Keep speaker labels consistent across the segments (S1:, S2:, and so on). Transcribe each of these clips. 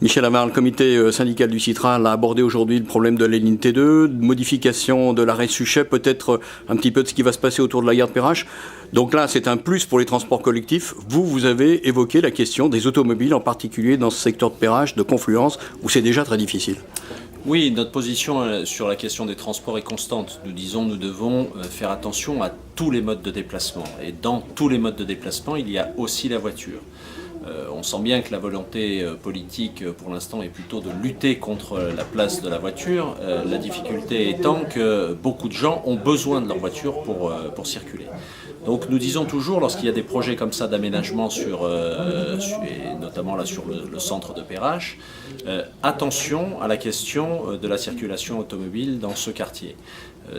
S1: Michel Amar, le comité syndical du Citral a abordé aujourd'hui le problème de la ligne T2, de modification de l'arrêt Suchet, peut-être un petit peu de ce qui va se passer autour de la gare de Perrache. Donc là, c'est un plus pour les transports collectifs. Vous avez évoqué la question des automobiles, en particulier dans ce secteur de Perrache, de Confluence, où c'est déjà très difficile.
S2: Oui, notre position sur la question des transports est constante. Nous disons nous devons faire attention à tous les modes de déplacement. Et dans tous les modes de déplacement, il y a aussi la voiture. On sent bien que la volonté politique pour l'instant est plutôt de lutter contre la place de la voiture. La difficulté étant que beaucoup de gens ont besoin de leur voiture pour circuler. Donc nous disons toujours, lorsqu'il y a des projets comme ça d'aménagement et notamment là sur le centre de Perrache, attention à la question de la circulation automobile dans ce quartier.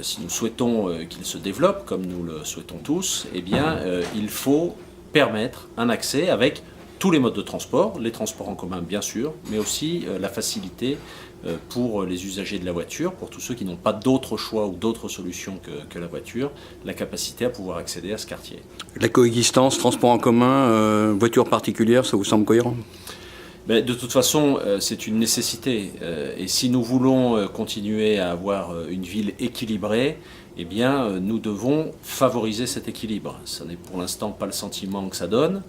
S2: Si nous souhaitons qu'il se développe, comme nous le souhaitons tous, eh bien il faut permettre un accès avec tous les modes de transport, les transports en commun bien sûr, mais aussi la facilité pour les usagers de la voiture, pour tous ceux qui n'ont pas d'autre choix ou d'autres solutions que la voiture, la capacité à pouvoir accéder à ce quartier.
S1: La coexistence, transport en commun, voiture particulière, ça vous semble cohérent ?
S2: Mais de toute façon, c'est une nécessité. Et si nous voulons continuer à avoir une ville équilibrée, eh bien, nous devons favoriser cet équilibre. Ce n'est pour l'instant pas le sentiment que ça donne.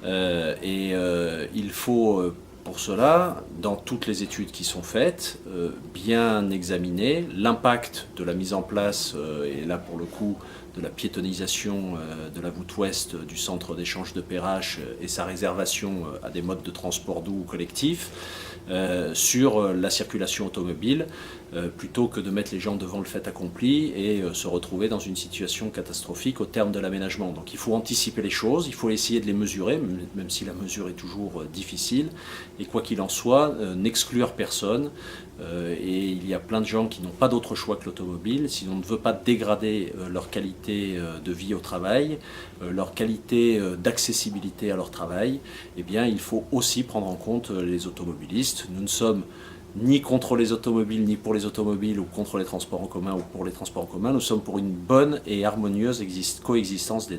S2: Il faut, pour cela, dans toutes les études qui sont faites, bien examiner l'impact de la mise en place, et là pour le coup, de la piétonisation de la voûte ouest du centre d'échange de Perrache et sa réservation à des modes de transport doux ou collectifs sur la circulation automobile, plutôt que de mettre les gens devant le fait accompli et se retrouver dans une situation catastrophique au terme de l'aménagement. Donc il faut anticiper les choses, il faut essayer de les mesurer, même si la mesure est toujours difficile, et quoi qu'il en soit, n'exclure personne. Et il y a plein de gens qui n'ont pas d'autre choix que l'automobile. Si on ne veut pas dégrader leur qualité de vie au travail, leur qualité d'accessibilité à leur travail, eh bien, il faut aussi prendre en compte les automobilistes. Nous ne sommes ni contre les automobiles, ni pour les automobiles, ou contre les transports en commun, ou pour les transports en commun. Nous sommes pour une bonne et harmonieuse coexistence des